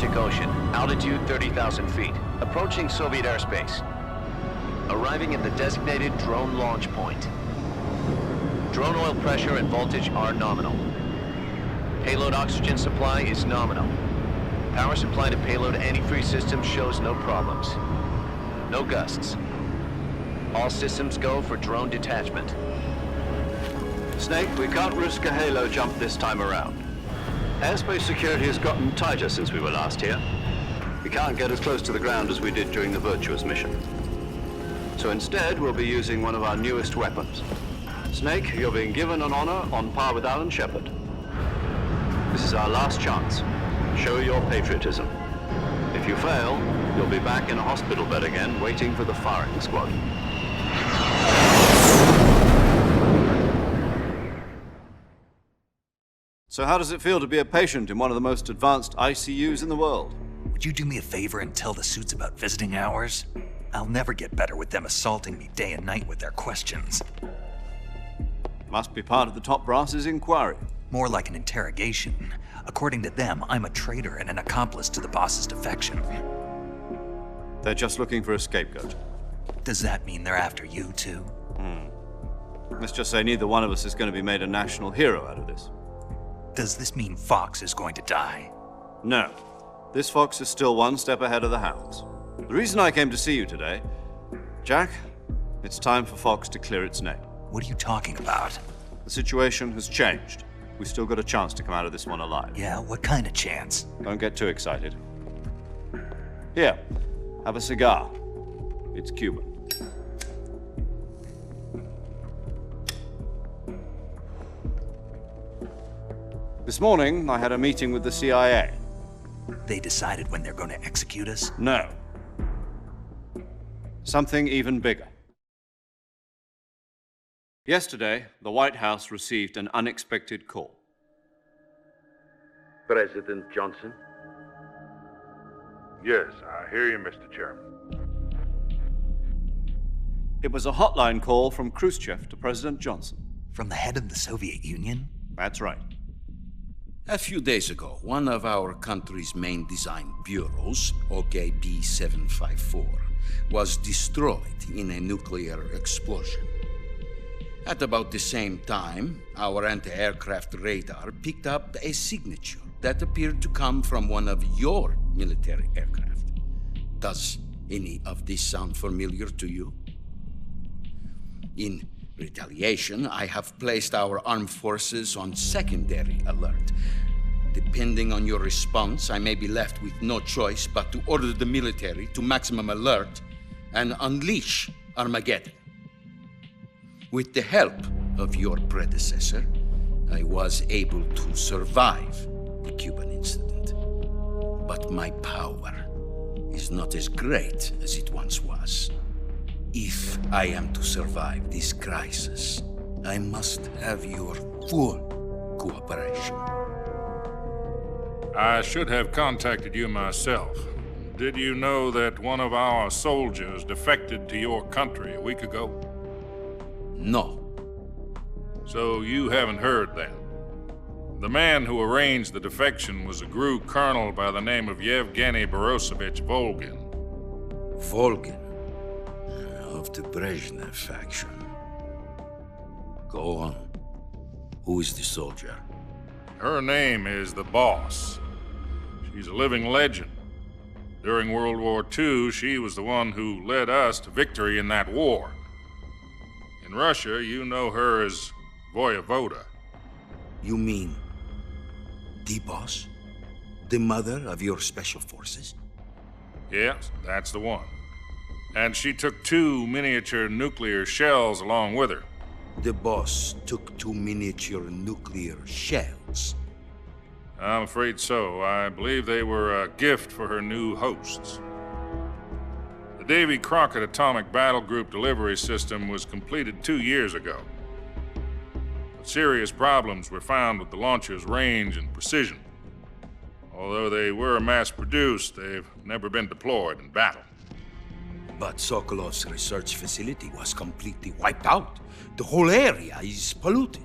Arctic Ocean, altitude 30,000 feet, approaching Soviet airspace. Arriving at the designated drone launch point. Drone oil pressure and voltage are nominal. Payload oxygen supply is nominal. Power supply to payload antifreeze system shows no problems. No gusts. All systems go for drone detachment. Snake, we can't risk a halo jump this time around. Airspace security has gotten tighter since we were last here. We can't get as close to the ground as we did during the Virtuous mission. So instead, we'll be using one of our newest weapons. Snake, you're being given an honor on par with Alan Shepard. This is our last chance. Show your patriotism. If you fail, you'll be back in a hospital bed again, waiting for the firing squad. So how does it feel to be a patient in one of the most advanced ICUs in the world? Would you do me a favor and tell the suits about visiting hours? I'll never get better with them assaulting me day and night with their questions. Must be part of the top brass's inquiry. More like an interrogation. According to them, I'm a traitor and an accomplice to the boss's defection. They're just looking for a scapegoat. Does that mean they're after you too? Let's just say neither one of us is going to be made a national hero out of this. Does this mean Fox is going to die? No. This fox is still one step ahead of the hounds. The reason I came to see you today, Jack, it's time for Fox to clear its name. What are you talking about? The situation has changed. We've still got a chance to come out of this one alive. Yeah, what kind of chance? Don't get too excited. Here, have a cigar. It's Cuban. This morning, I had a meeting with the CIA. They decided when they're going to execute us? No. Something even bigger. Yesterday, the White House received an unexpected call. President Johnson? Yes, I hear you, Mr. Chairman. It was a hotline call from Khrushchev to President Johnson. From the head of the Soviet Union? That's right. A few days ago, one of our country's main design bureaus, OKB 754, was destroyed in a nuclear explosion. At about the same time, our anti-aircraft radar picked up a signature that appeared to come from one of your military aircraft. Does any of this sound familiar to you? In retaliation, I have placed our armed forces on secondary alert. Depending on your response, I may be left with no choice but to order the military to maximum alert and unleash Armageddon. With the help of your predecessor, I was able to survive the Cuban incident. But my power is not as great as it once was. If I am to survive this crisis, I must have your full cooperation. I should have contacted you myself. Did you know that one of our soldiers defected to your country a week ago? No. So you haven't heard then. The man who arranged the defection was a GRU colonel by the name of Yevgeny Borosovich Volgin. Volgin, of the Brezhnev faction. Go on. Who is the soldier? Her name is the Boss. She's a living legend. During World War II, she was the one who led us to victory in that war. In Russia, you know her as Voyevoda. You mean the Boss? The mother of your special forces? Yes, that's the one. And she took 2 miniature nuclear shells along with her. The Boss took 2 miniature nuclear shells. I'm afraid so. I believe they were a gift for her new hosts. The Davy Crockett Atomic Battle Group delivery system was completed 2 years ago. But serious problems were found with the launcher's range and precision. Although they were mass-produced, they've never been deployed in battle. But Sokolov's research facility was completely wiped out. The whole area is polluted.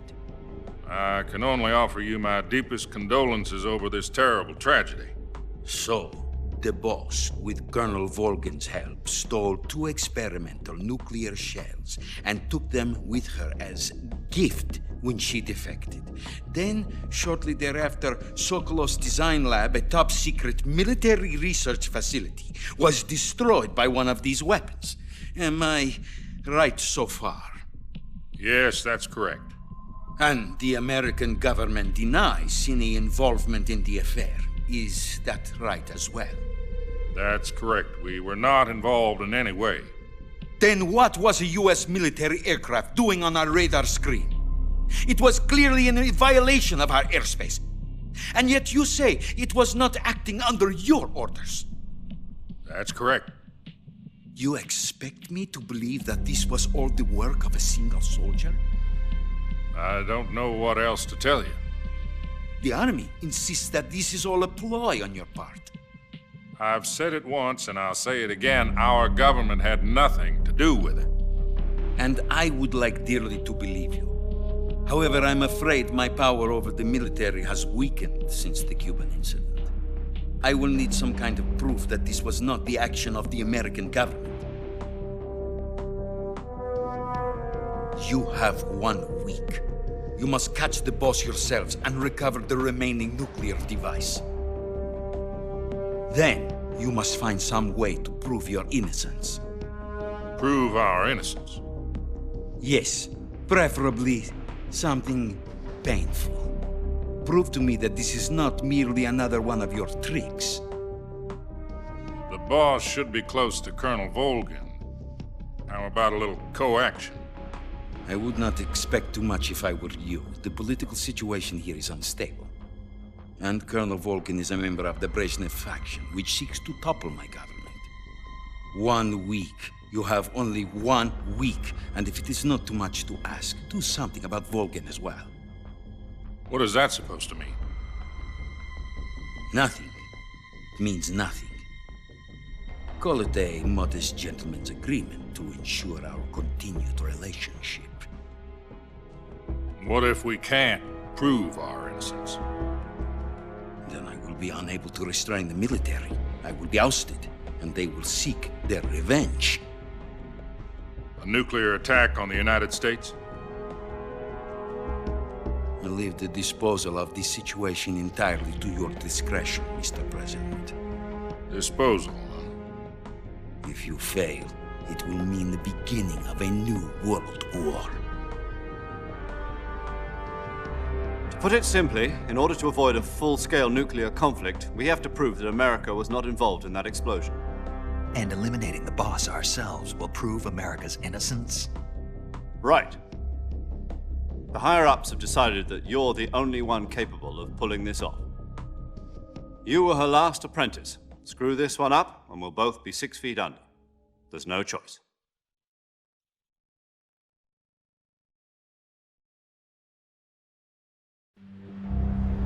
I can only offer you my deepest condolences over this terrible tragedy. So, the boss, with Colonel Volgin's help, stole 2 experimental nuclear shells and took them with her as gift when she defected. Then, shortly thereafter, Sokolov's design lab, a top-secret military research facility, was destroyed by one of these weapons. Am I right so far? Yes, that's correct. And the American government denies any involvement in the affair. Is that right as well? That's correct. We were not involved in any way. Then what was a U.S. military aircraft doing on our radar screen? It was clearly in violation of our airspace. And yet you say it was not acting under your orders. That's correct. You expect me to believe that this was all the work of a single soldier? I don't know what else to tell you. The Army insists that this is all a ploy on your part. I've said it once and I'll say it again. Our government had nothing to do with it. And I would like dearly to believe you. However, I'm afraid my power over the military has weakened since the Cuban incident. I will need some kind of proof that this was not the action of the American government. You have 1 week. You must catch the boss yourselves and recover the remaining nuclear device. Then, you must find some way to prove your innocence. Prove our innocence. Yes, preferably something painful. Prove to me that this is not merely another one of your tricks. The boss should be close to Colonel Volgin. How about a little co-action? I would not expect too much if I were you. The political situation here is unstable. And Colonel Volgin is a member of the Brezhnev faction, which seeks to topple my government. 1 week. You have only 1 week, and if it is not too much to ask, do something about Volgin as well. What is that supposed to mean? Nothing. It means nothing. Call it a modest gentleman's agreement to ensure our continued relationship. What if we can't prove our innocence? Then I will be unable to restrain the military. I will be ousted, and they will seek their revenge. A nuclear attack on the United States? I leave the disposal of this situation entirely to your discretion, Mr. President. Disposal, huh? If you fail, it will mean the beginning of a new world war. To put it simply, in order to avoid a full-scale nuclear conflict, we have to prove that America was not involved in that explosion. And eliminating the boss ourselves will prove America's innocence? Right. The higher-ups have decided that you're the only one capable of pulling this off. You were her last apprentice. Screw this one up, and we'll both be 6 feet under. There's no choice.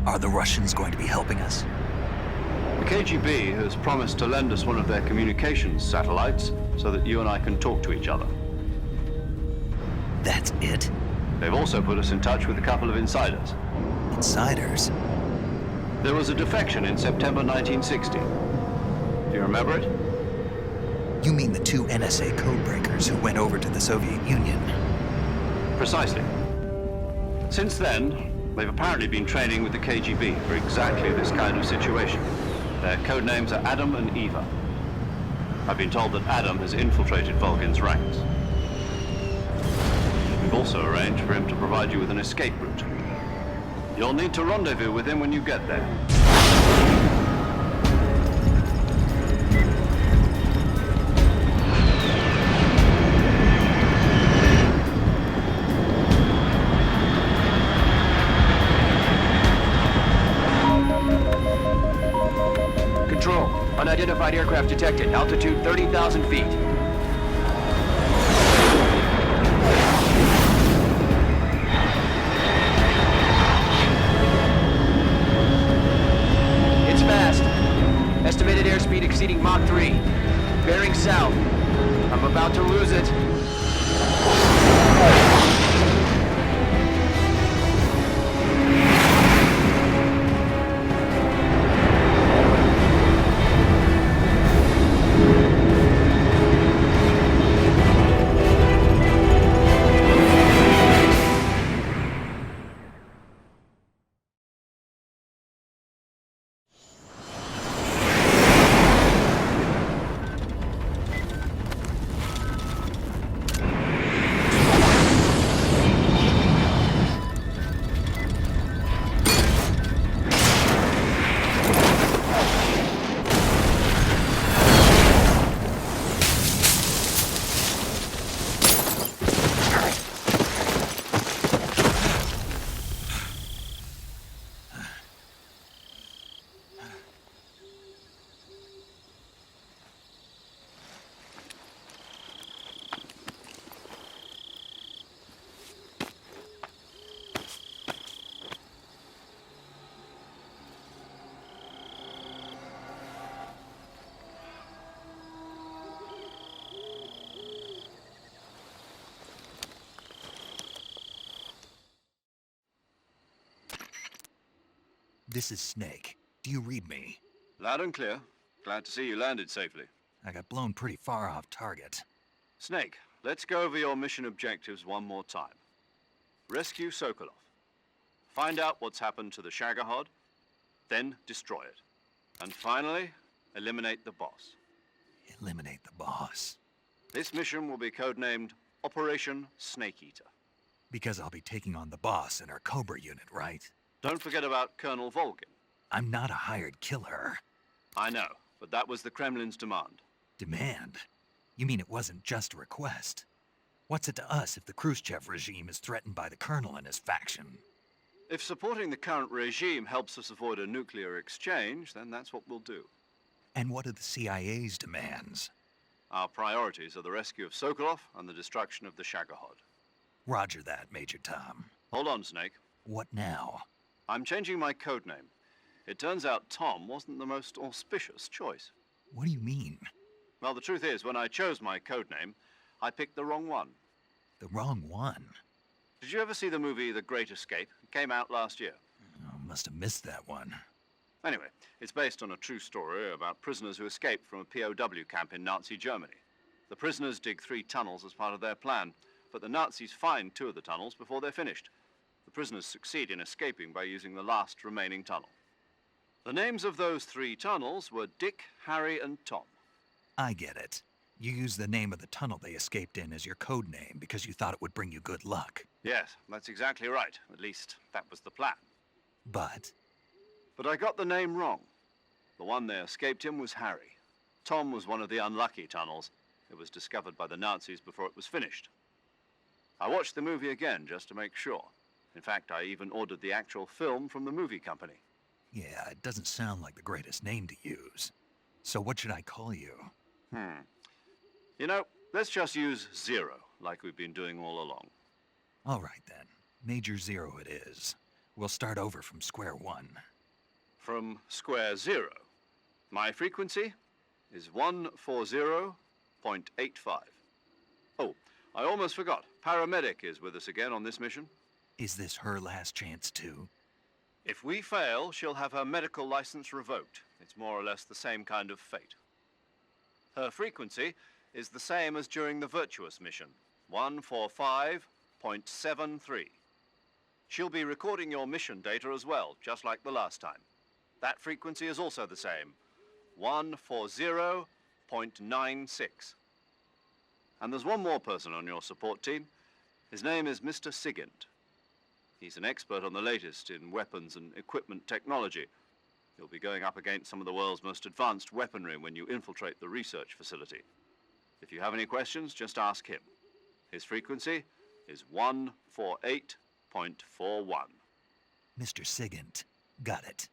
Are the Russians going to be helping us? The KGB has promised to lend us one of their communications satellites so that you and I can talk to each other. That's it? They've also put us in touch with a couple of insiders. Insiders? There was a defection in September 1960. Do you remember it? You mean the 2 NSA codebreakers who went over to the Soviet Union? Precisely. Since then, they've apparently been training with the KGB for exactly this kind of situation. Their code names are Adam and Eva. I've been told that Adam has infiltrated Volgin's ranks. We've also arranged for him to provide you with an escape route. You'll need to rendezvous with him when you get there. Control. Unidentified aircraft detected. Altitude 30,000 feet. It's fast. Estimated airspeed exceeding Mach 3. Bearing south. I'm about to lose it. This is Snake. Do you read me? Loud and clear. Glad to see you landed safely. I got blown pretty far off target. Snake, let's go over your mission objectives one more time. Rescue Sokolov. Find out what's happened to the Shagohod, then destroy it. And finally, eliminate the boss. Eliminate the boss. This mission will be codenamed Operation Snake Eater. Because I'll be taking on the boss in our Cobra unit, right? Don't forget about Colonel Volgin. I'm not a hired killer. I know, but that was the Kremlin's demand. Demand? You mean it wasn't just a request? What's it to us if the Khrushchev regime is threatened by the Colonel and his faction? If supporting the current regime helps us avoid a nuclear exchange, then that's what we'll do. And what are the CIA's demands? Our priorities are the rescue of Sokolov and the destruction of the Shagohod. Roger that, Major Tom. Hold on, Snake. What now? I'm changing my codename. It turns out Tom wasn't the most auspicious choice. What do you mean? Well, the truth is, when I chose my codename, I picked the wrong one. The wrong one? Did you ever see the movie The Great Escape? It came out last year. Oh, must have missed that one. Anyway, it's based on a true story about prisoners who escaped from a POW camp in Nazi Germany. The prisoners dig 3 tunnels as part of their plan, but the Nazis find 2 of the tunnels before they're finished. The prisoners succeed in escaping by using the last remaining tunnel. The names of those 3 tunnels were Dick, Harry, and Tom. I get it. You used the name of the tunnel they escaped in as your code name because you thought it would bring you good luck. Yes, that's exactly right. At least, that was the plan. But But I got the name wrong. The one they escaped in was Harry. Tom was one of the unlucky tunnels. It was discovered by the Nazis before it was finished. I watched the movie again just to make sure. In fact, I even ordered the actual film from the movie company. yeah, it doesn't sound like the greatest name to use. So what should I call you? You know, let's just use Zero, like we've been doing all along. All right then. Major Zero it is. We'll start over from square one. From square 0. My frequency is 140.85. Oh, I almost forgot. Paramedic is with us again on this mission. Is this her last chance too? If we fail, she'll have her medical license revoked. It's more or less the same kind of fate. Her frequency is the same as during the Virtuous mission, 145.73. She'll be recording your mission data as well, just like the last time. That frequency is also the same, 140.96. And there's one more person on your support team. His name is Mr. Sigint. He's an expert on the latest in weapons and equipment technology. You'll be going up against some of the world's most advanced weaponry when you infiltrate the research facility. If you have any questions, just ask him. His frequency is 148.41. Mr. Sigint. Got it.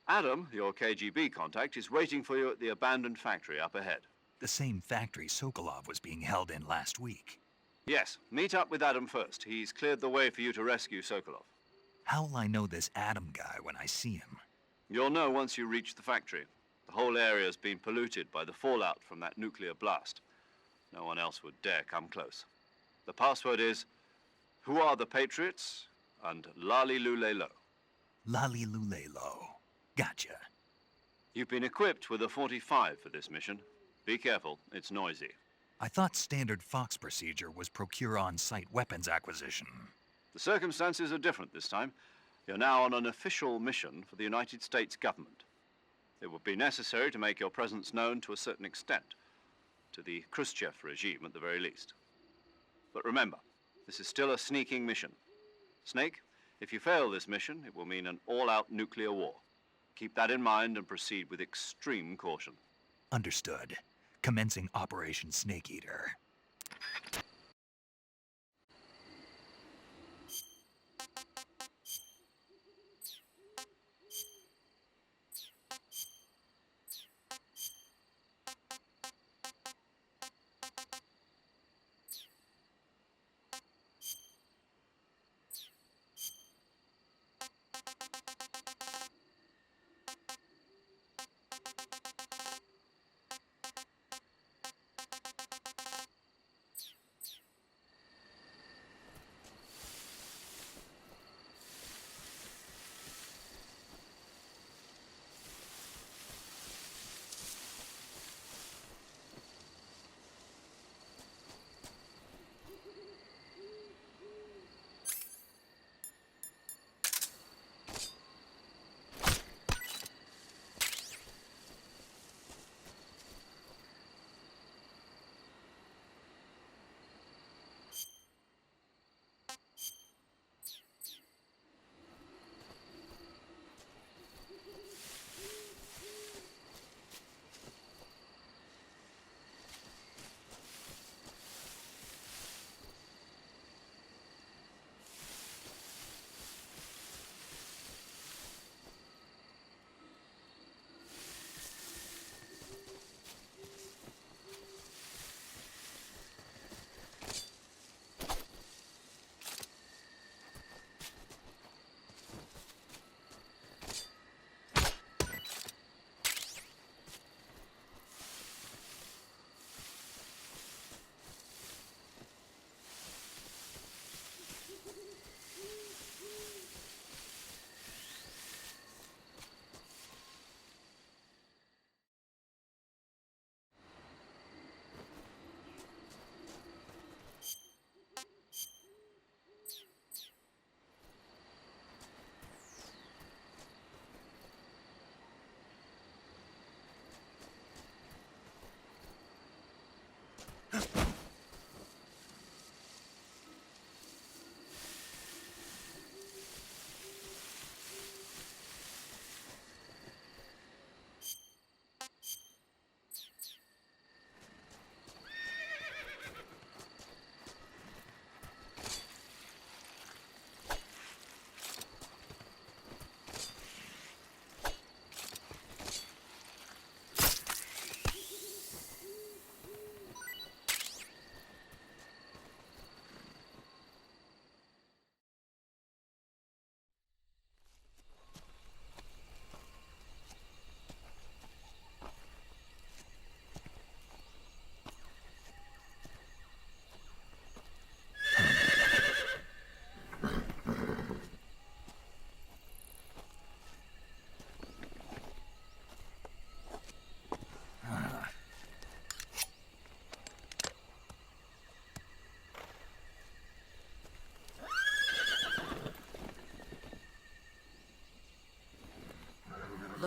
Adam, your KGB contact, is waiting for you at the abandoned factory up ahead. The same factory Sokolov was being held in last week. Yes, meet up with Adam first. He's cleared the way for you to rescue Sokolov. How will I know this Adam guy when I see him? You'll know once you reach the factory. The whole area's been polluted by the fallout from that nuclear blast. No one else would dare come close. The password is, "Who are the Patriots?" and "Lali Lulelo." Lali Lulelo. Gotcha. You've been equipped with a 45 for this mission. Be careful, it's noisy. I thought standard Fox procedure was procure on-site weapons acquisition. The circumstances are different this time. You're now on an official mission for the United States government. It would be necessary to make your presence known to a certain extent, to the Khrushchev regime at the very least. But remember, this is still a sneaking mission. Snake, if you fail this mission, it will mean an all-out nuclear war. Keep that in mind and proceed with extreme caution. Understood. Commencing Operation Snake Eater.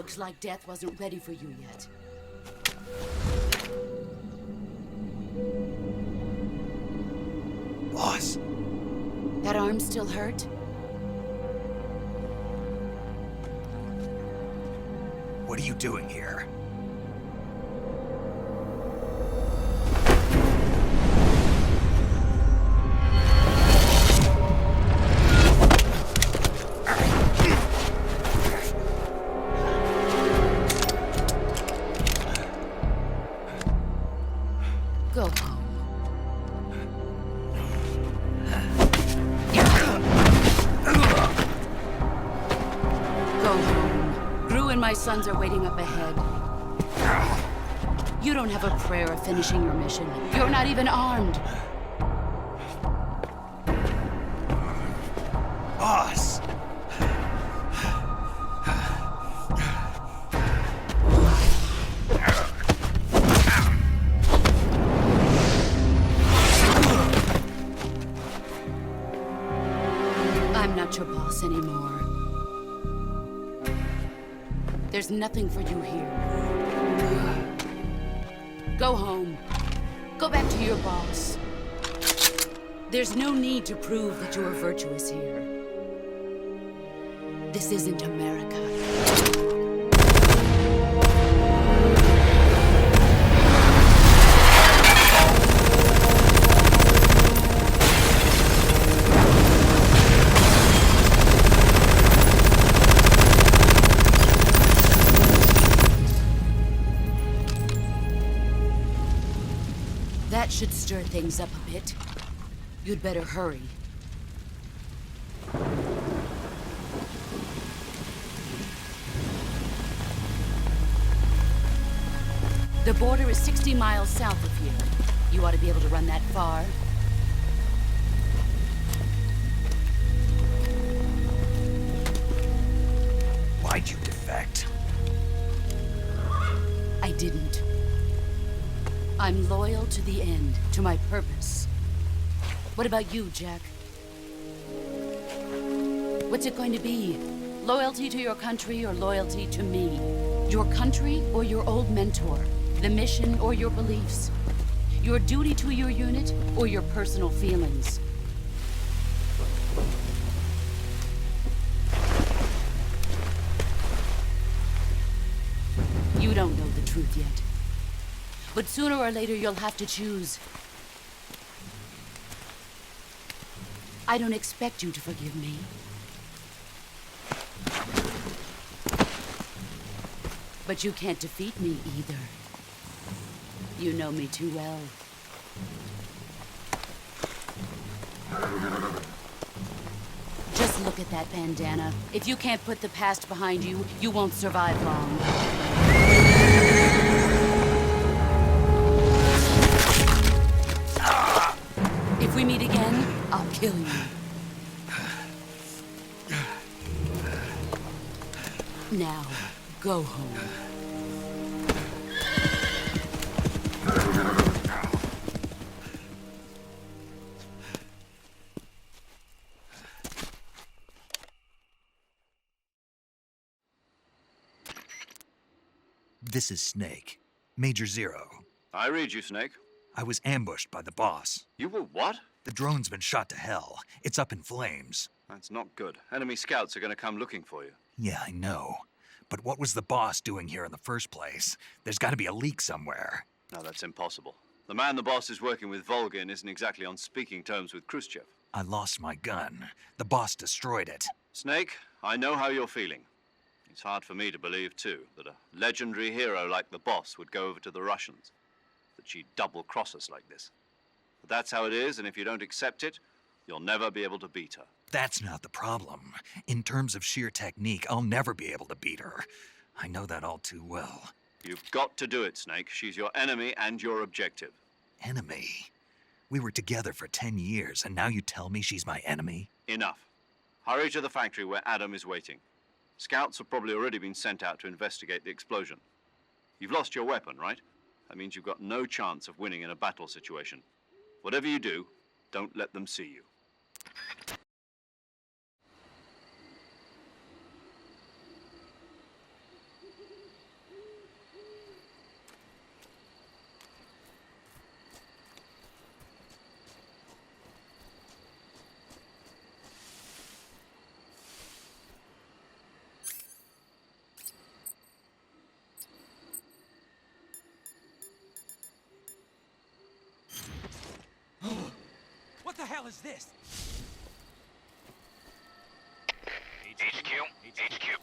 Looks like death wasn't ready for you yet. Boss, That arm still hurt? what are you doing here? Go home. Go home. Gru and my sons are waiting up ahead. You don't have a prayer of finishing your mission. You're not even armed. Boss! I'm not your boss anymore. There's nothing for you here. Go home. Go back to your boss. There's no need to prove that you are virtuous here. This isn't America. That should stir things up a bit. You'd better hurry. The border is 60 miles south of here. You ought to be able to run that far. Why'd you defect? I didn't. I'm loyal to the end, to my purpose. What about you, Jack? What's it going to be? Loyalty to your country or loyalty to me? Your country or your old mentor? The mission or your beliefs? Your duty to your unit or your personal feelings? You don't know the truth yet. But sooner or later, you'll have to choose. I don't expect you to forgive me. But you can't defeat me either. You know me too well. Just look at that bandana. If you can't put the past behind you, you won't survive long. If we meet again, I'll kill you. Now, go home. This is Snake. Major Zero. I read you, Snake. I was ambushed by the boss. You were what? The drone's been shot to hell. It's up in flames. That's not good. Enemy scouts are going to come looking for you. Yeah, I know. But what was the boss doing here in the first place? There's got to be a leak somewhere. No, that's impossible. The man the boss is working with, Volgin, isn't exactly on speaking terms with Khrushchev. I lost my gun. The boss destroyed it. Snake, I know how you're feeling. It's hard for me to believe, too, that a legendary hero like the boss would go over to the Russians. That she'd double-cross us like this. But that's how it is, and if you don't accept it, you'll never be able to beat her. That's not the problem. In terms of sheer technique, I'll never be able to beat her. I know that all too well. You've got to do it, Snake. She's your enemy and your objective. Enemy? We were together for 10 years, and now you tell me she's my enemy? Enough. Hurry to the factory where Adam is waiting. Scouts have probably already been sent out to investigate the explosion. You've lost your weapon, right? That means you've got no chance of winning in a battle situation. Whatever you do, don't let them see you. the hell is this? HQ? HQ.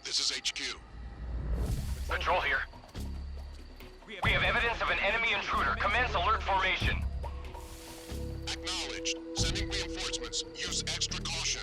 This is HQ. Patrol here. We have evidence of an enemy intruder. Commence alert formation. Acknowledged. Sending reinforcements. Use extra caution.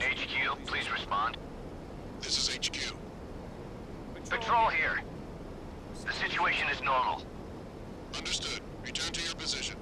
HQ, please respond. This is HQ. Patrol here. The situation is normal. Understood. Return to your position.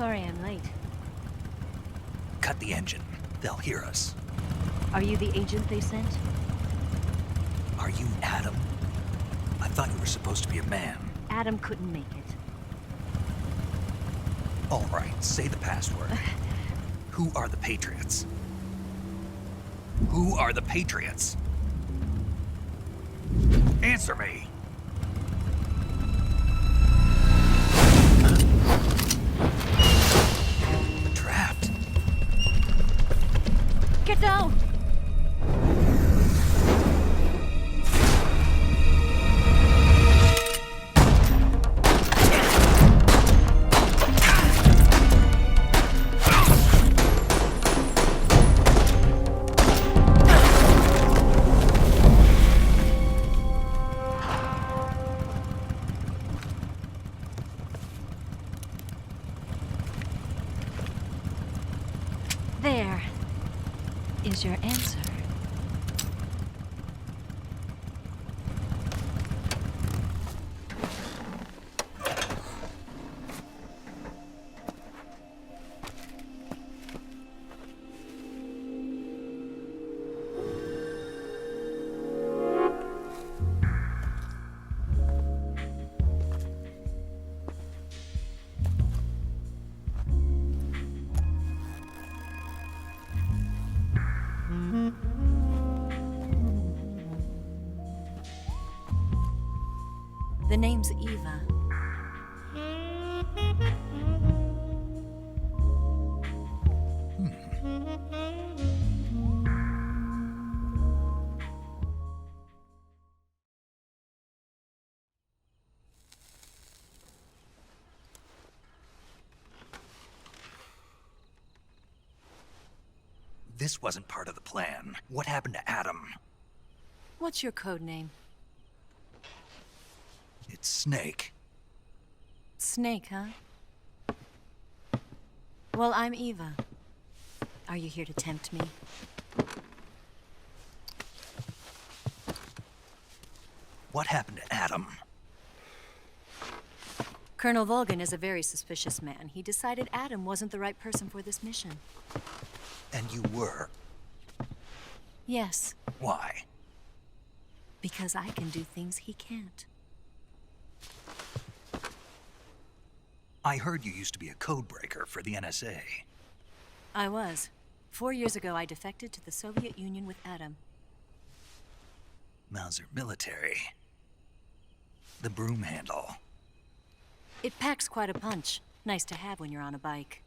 Sorry I'm late. Cut the engine. They'll hear us. Are you the agent they sent? Are you Adam? I thought you were supposed to be a man. Adam couldn't make it. All right, say the password. Who are the Patriots? Who are the Patriots? Answer me! We're trapped. Get down! There is your answer. The name's Eva. This wasn't part of the plan. What happened to Adam? What's your code name? It's Snake. Snake, huh? Well, I'm Eva. Are you here to tempt me? What happened to Adam? Colonel Volgan is a very suspicious man. He decided Adam wasn't the right person for this mission. And you were. Yes, Why? because I can do things he can't. I heard you used to be a codebreaker for the NSA. I was. 4 years ago, I defected to the Soviet Union with Adam. Mauser military. The broom handle. It packs quite a punch. Nice to have when you're on a bike.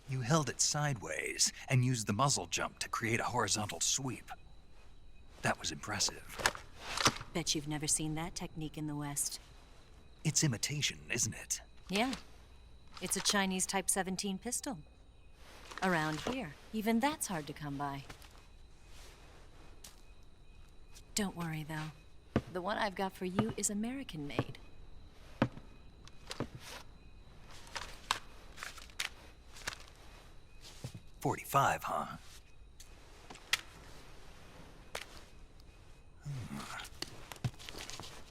You held it sideways and used the muzzle jump to create a horizontal sweep. That was impressive. Bet you've never seen that technique in the West. It's imitation, isn't it? Yeah. It's a Chinese Type 17 pistol. Around here, even that's hard to come by. Don't worry, though. The one I've got for you is American-made. .45, huh?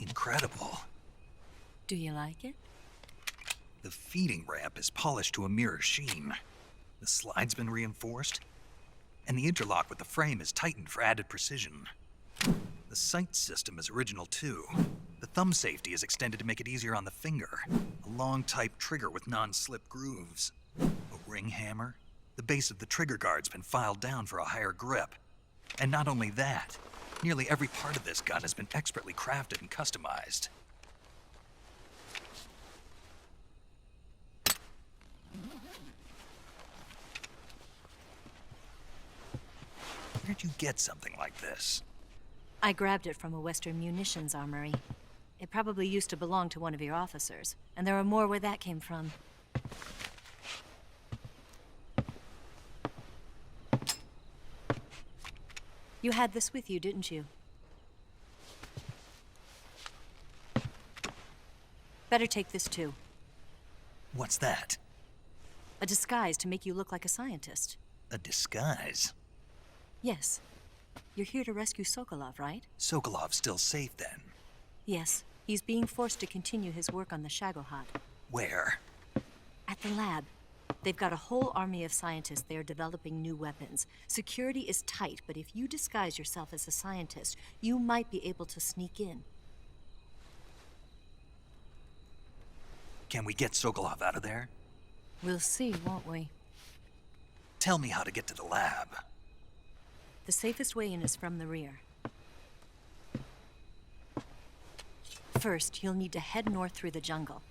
Incredible. Do you like it? The feeding ramp is polished to a mirror sheen. The slide's been reinforced, and the interlock with the frame is tightened for added precision. The sight system is original too. The thumb safety is extended to make it easier on the finger. A long type trigger with non-slip grooves. A ring hammer. The base of the trigger guard's been filed down for a higher grip. And not only that, nearly every part of this gun has been expertly crafted and customized. Where'd you get something like this? I grabbed it from a Western munitions armory. It probably used to belong to one of your officers, and there are more where that came from. You had this with you, didn't you? Better take this too. What's that? A disguise to make you look like a scientist. A disguise? Yes. You're here to rescue Sokolov, right? Sokolov's still safe then? Yes. He's being forced to continue his work on the Shagohod. Where? At the lab. They've got a whole army of scientists there developing new weapons. Security is tight, but if you disguise yourself as a scientist, you might be able to sneak in. Can we get Sokolov out of there? We'll see, won't we? Tell me how to get to the lab. The safest way in is from the rear. First, you'll need to head north through the jungle.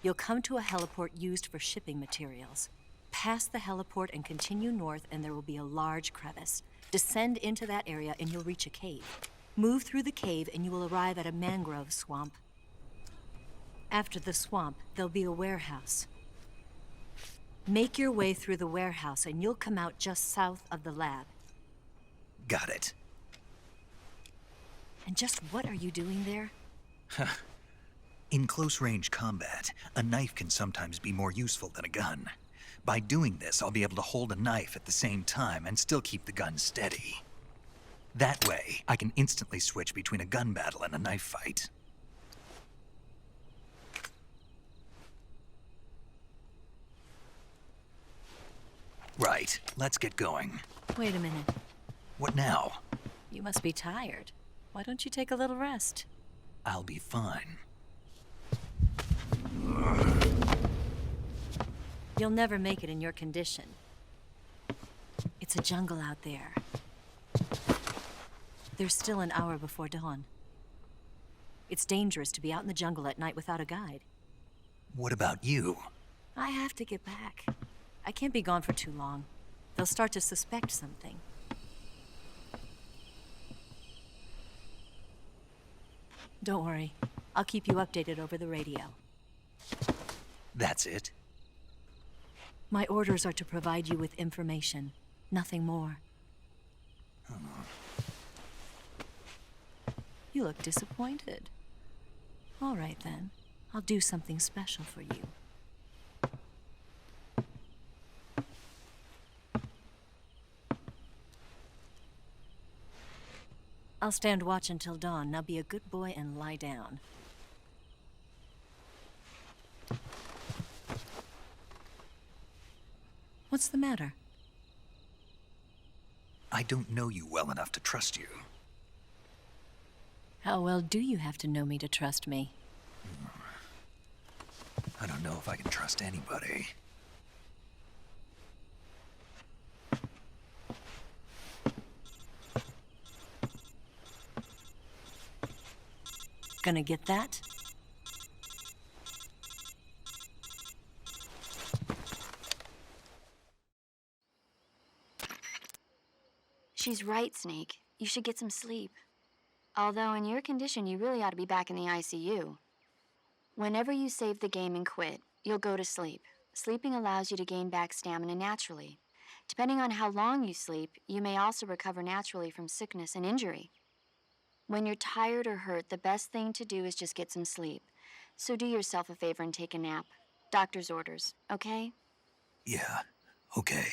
You'll come to a heliport used for shipping materials. Pass the heliport and continue north, and there will be a large crevice. Descend into that area and you'll reach a cave. Move through the cave and you will arrive at a mangrove swamp. After the swamp, there'll be a warehouse. Make your way through the warehouse and you'll come out just south of the lab. Got it. And just what are you doing there? In close-range combat, a knife can sometimes be more useful than a gun. By doing this, I'll be able to hold a knife at the same time and still keep the gun steady. That way, I can instantly switch between a gun battle and a knife fight. Right, let's get going. Wait a minute. What now? You must be tired. Why don't you take a little rest? I'll be fine. You'll never make it in your condition. It's a jungle out there. There's still an hour before dawn. It's dangerous to be out in the jungle at night without a guide. What about you? I have to get back. I can't be gone for too long. They'll start to suspect something. Don't worry. I'll keep you updated over the radio. That's it? My orders are to provide you with information, nothing more. You look disappointed. All right, then. I'll do something special for you. I'll stand watch until dawn. Now be a good boy and lie down. What's the matter? I don't know you well enough to trust you. How well do you have to know me to trust me? I don't know if I can trust anybody. Gonna get that? She's right, Snake. You should get some sleep. Although in your condition, you really ought to be back in the ICU. Whenever you save the game and quit, you'll go to sleep. Sleeping allows you to gain back stamina naturally. Depending on how long you sleep, you may also recover naturally from sickness and injury. When you're tired or hurt, the best thing to do is just get some sleep. So do yourself a favor and take a nap. Doctor's orders, okay? Yeah, okay.